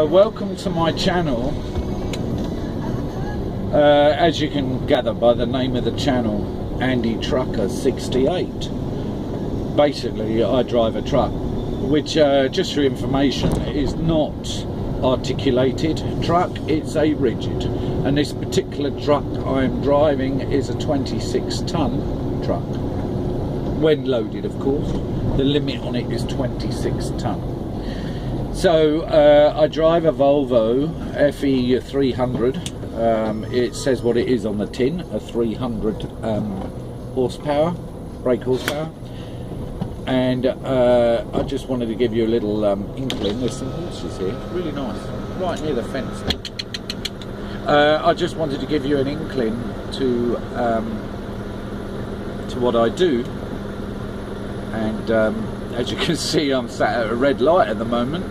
Welcome to my channel. As you can gather by the name of the channel, Andy Trucker 68. Basically, I drive a truck, which, just for information, is not articulated truck, it's a rigid. And this particular truck I'm driving is a 26-ton truck. When loaded, of course. The limit on it is 26 ton. So I drive a Volvo FE300. It says what it is on the tin, a 300 horsepower, brake horsepower. And I just wanted to give you a little inkling. There's some horses here, really nice, right near the fence. I just wanted to give you an inkling to what I do. And as you can see, I'm sat at a red light at the moment.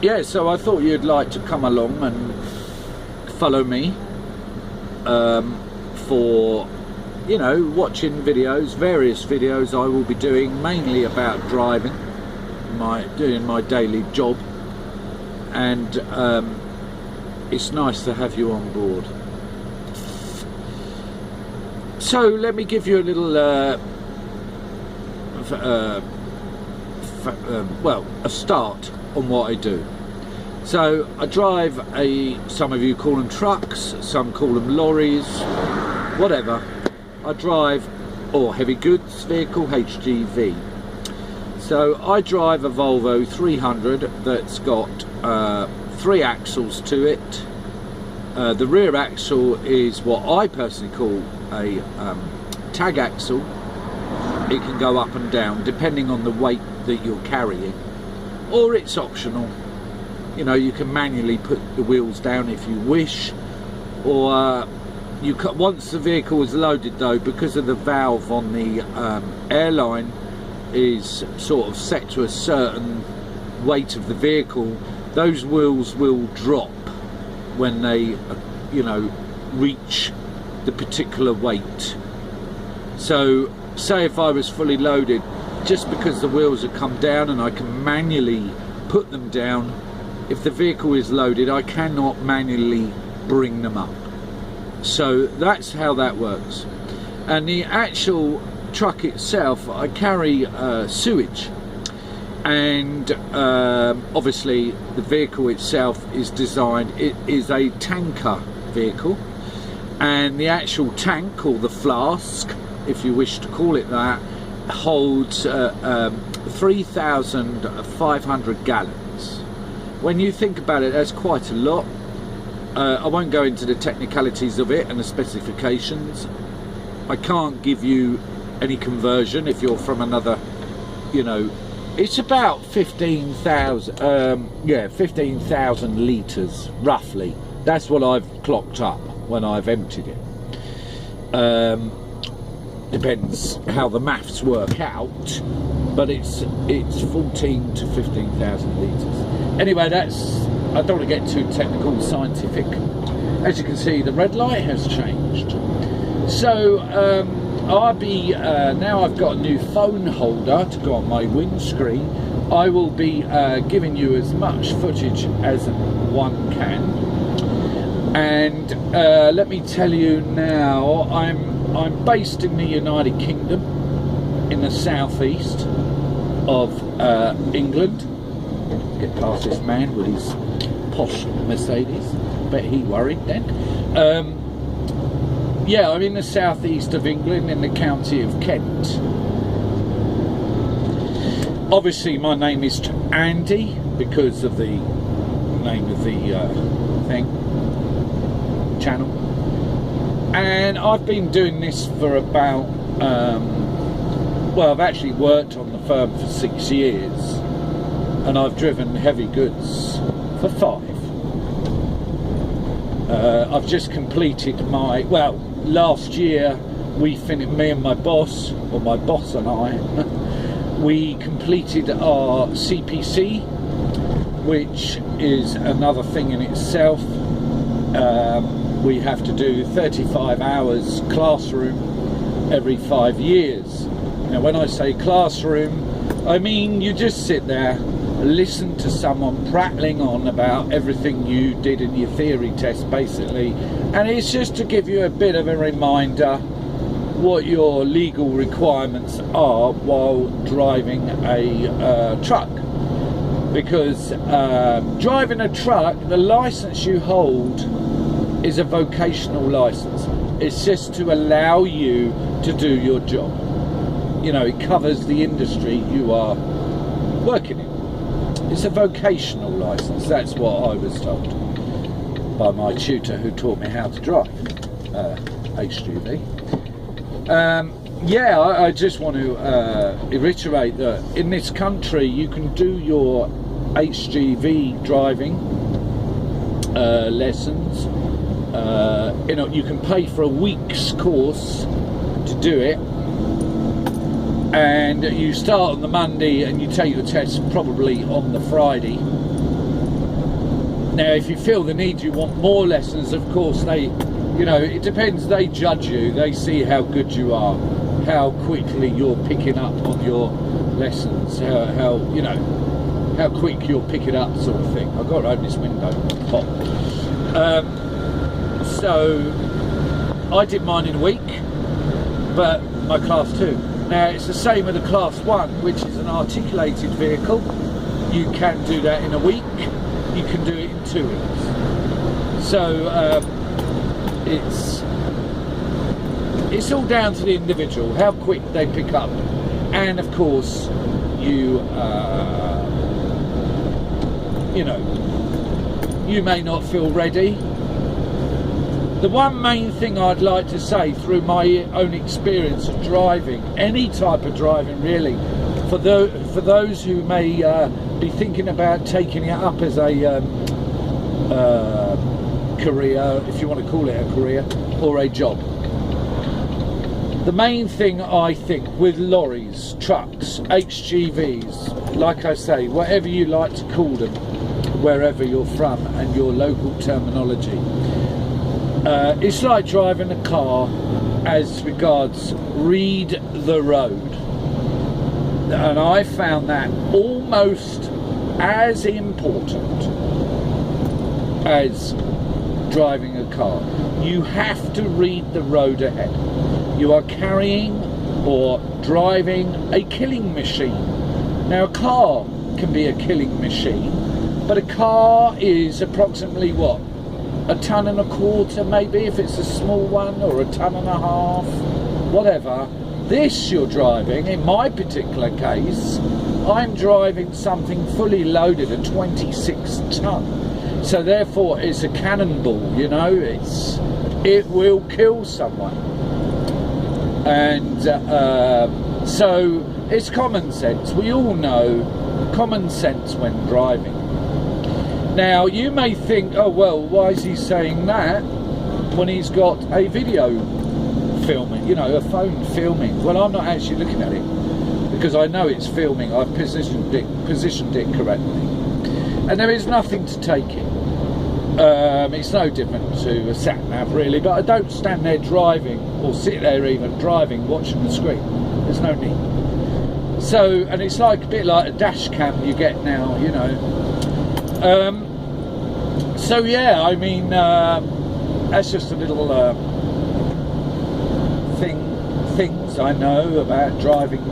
Yeah, so I thought you'd like to come along and follow me for, you know, watching videos, various videos I will be doing, mainly about driving, doing my daily job. And it's nice to have you on board. So let me give you a little, a start on what I do. So I drive some of you call them trucks, some call them lorries, whatever. I drive, or heavy goods vehicle, HGV. So I drive a Volvo 300 that's got 3 axles to it. The rear axle is what I personally call a tag axle. It can go up and down depending on the weight that you're carrying, or it's optional. You know, you can manually put the wheels down if you wish, or once the vehicle is loaded, though, because of the valve on the airline is sort of set to a certain weight of the vehicle, those wheels will drop when they, you know, reach the particular weight. So say if I was fully loaded, just because the wheels have come down and I can manually put them down, if the vehicle is loaded I cannot manually bring them up. So that's how that works. And the actual truck itself, I carry sewage, and obviously the vehicle itself is designed, it is a tanker vehicle, and the actual tank, or the flask if you wish to call it that, holds 3,500 gallons. When you think about it, that's quite a lot. I won't go into the technicalities of it and the specifications. I can't give you any conversion if you're from another, you know, it's about 15,000 15,000 litres roughly. That's what I've clocked up when I've emptied it. Depends how the maths work out, but it's 14 to 15,000 litres. Anyway, I don't want to get too technical and scientific. As you can see, the red light has changed. So I'll be now I've got a new phone holder to go on my windscreen. I will be giving you as much footage as one can. And let me tell you now, I'm based in the United Kingdom, in the southeast of England. Get past this man with his posh Mercedes. Bet he worried then. Yeah, I'm in the southeast of England, in the county of Kent. Obviously my name is Andy because of the name of the channel. And I've been doing this for about well, I've actually worked on the firm for 6 years, and I've driven heavy goods for 5. I've just completed my, well, last year we finished, me and my boss, or my boss and I, we completed our CPC, which is another thing in itself. We have to do 35 hours classroom every 5 years. Now when I say classroom, I mean, you just sit there, listen to someone prattling on about everything you did in your theory test, basically, and it's just to give you a bit of a reminder what your legal requirements are while driving a truck. Because driving a truck, the license you hold is a vocational license. It's just to allow you to do your job. You know, it covers the industry you are working in. It's a vocational license. That's what I was told by my tutor who taught me how to drive HGV. Yeah, I just want to reiterate that in this country you can do your HGV driving lessons. You know, you can pay for a week's course to do it, and you start on the Monday and you take your test probably on the Friday. Now, if you feel the need, you want more lessons, of course they, you know, it depends. They judge you. They see how good you are, how quickly you're picking up on your lessons, how you know, how quick you'll pick it up, sort of thing. I've got to open this window. Hot. So I did mine in a week, but my class 2. Now it's the same with the class 1, which is an articulated vehicle. You can do that in a week. You can do it in 2 weeks. So it's all down to the individual, how quick they pick up, and of course you you know, you may not feel ready. The one main thing I'd like to say through my own experience of driving, any type of driving really, for those who may be thinking about taking it up as a career, if you want to call it a career, or a job. The main thing I think with lorries, trucks, HGVs, like I say, whatever you like to call them, wherever you're from and your local terminology, it's like driving a car as regards read the road. And I found that almost as important as driving a car. You have to read the road ahead. You are carrying or driving a killing machine. Now a car can be a killing machine, but a car is approximately what? 1.25 tons maybe if it's a small one, or 1.5 tons, whatever. This you're driving, in my particular case, I'm driving something fully loaded at 26 ton. So therefore it's a cannonball, you know, it will kill someone. And so it's common sense. We all know common sense when driving. Now you may think, oh well, why is he saying that when he's got a video filming, you know, a phone filming? Well, I'm not actually looking at it because I know it's filming. I've positioned it correctly, and there is nothing to take it. It's no different to a sat nav really, but I don't stand there driving or sit there even driving watching the screen. There's no need. So, and it's like a bit like a dash cam you get now, you know. So yeah, I mean, that's just a little things I know about driving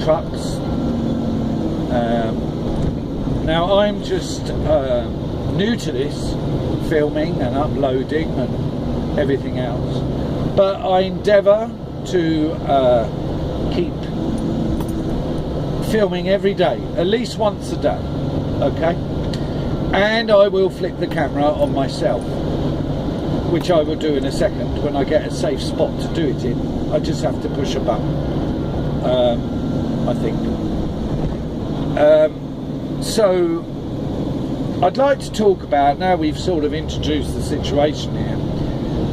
trucks. Now I'm just new to this filming and uploading and everything else, but I endeavour to keep filming every day, at least once a day, okay? And I will flick the camera on myself, which I will do in a second when I get a safe spot to do it in. I just have to push a button, I think. So I'd like to talk about, now we've sort of introduced the situation here,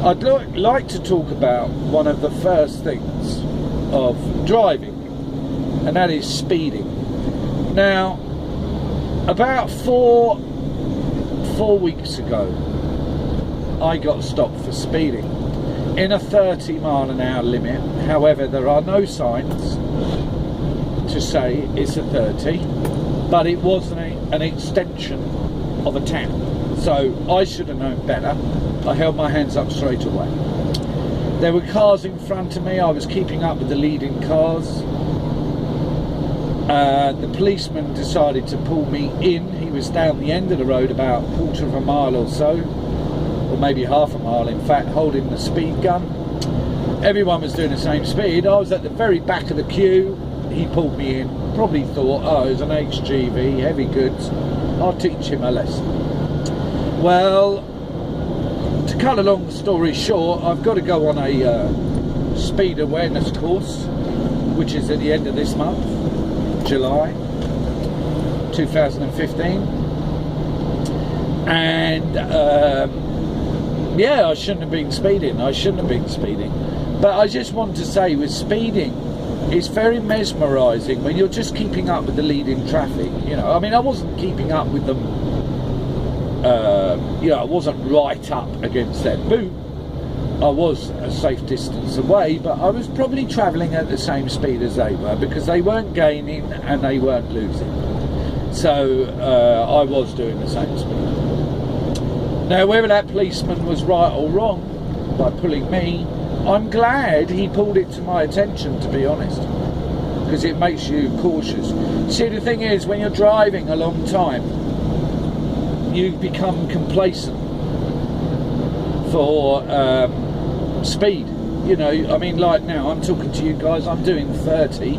I'd like to talk about one of the first things of driving, and that is speeding. Now, about four weeks ago, I got stopped for speeding in a 30 mile an hour limit. However, there are no signs to say it's a 30, but it was an extension of a town. So I should have known better. I held my hands up straight away. There were cars in front of me. I was keeping up with the leading cars. The policeman decided to pull me in. He was down the end of the road about a quarter of a mile or so, or maybe half a mile in fact, holding the speed gun. Everyone was doing the same speed. I was at the very back of the queue. He pulled me in. Probably thought, oh, it's an HGV, heavy goods. I'll teach him a lesson. Well, to cut a long story short, I've got to go on a speed awareness course, which is at the end of this month, July 2015. And yeah, I shouldn't have been speeding. But I just want to say, with speeding, it's very mesmerising when you're just keeping up with the leading traffic. You know, I mean, I wasn't keeping up with them. You know, I wasn't right up against their boot. I was a safe distance away, but I was probably travelling at the same speed as they were, because they weren't gaining and they weren't losing. So I was doing the same speed. Now, whether that policeman was right or wrong by pulling me, I'm glad he pulled it to my attention, to be honest, because it makes you cautious. See, the thing is, when you're driving a long time, you become complacent for speed. You know, I mean, like now I'm talking to you guys, I'm doing 30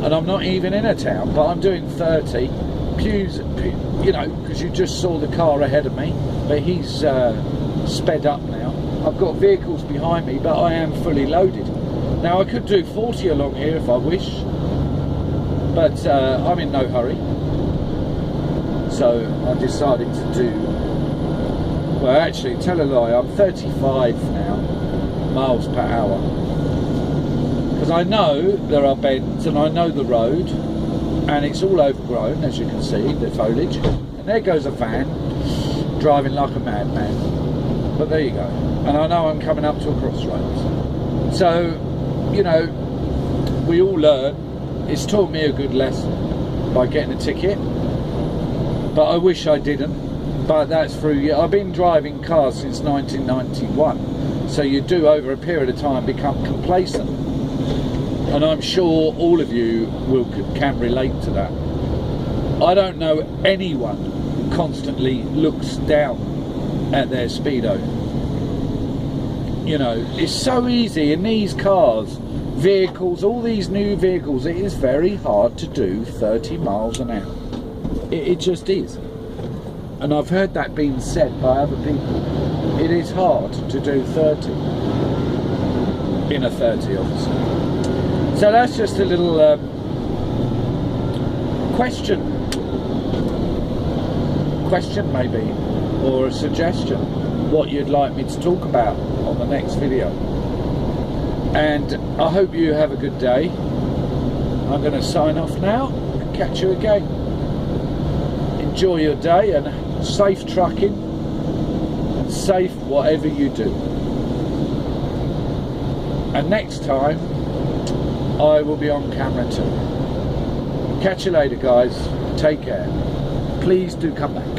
and I'm not even in a town, but I'm doing 30. Pews, you know, because you just saw the car ahead of me, but he's sped up now. I've got vehicles behind me, but I am fully loaded. Now I could do 40 along here if I wish, but I'm in no hurry. So I decided to do, well, actually, tell a lie, I'm 35 now, miles per hour. Because I know there are bends and I know the road, and it's all overgrown, as you can see, the foliage. And there goes a van, driving like a madman. But there you go. And I know I'm coming up to a crossroads. So, you know, we all learn. It's taught me a good lesson by getting a ticket. But I wish I didn't. But that's through, I've been driving cars since 1991. So you do, over a period of time, become complacent. And I'm sure all of you can relate to that. I don't know anyone who constantly looks down at their speedo. You know, it's so easy in these cars, vehicles, all these new vehicles, it is very hard to do 30 miles an hour. It just is. And I've heard that being said by other people. It is hard to do 30. In a 30, obviously. So that's just a little question maybe, or a suggestion, what you'd like me to talk about on the next video. And I hope you have a good day. I'm going to sign off now and catch you again. Enjoy your day and safe trucking and safe whatever you do. And next time I will be on camera too. Catch you later, guys. Take care. Please do come back.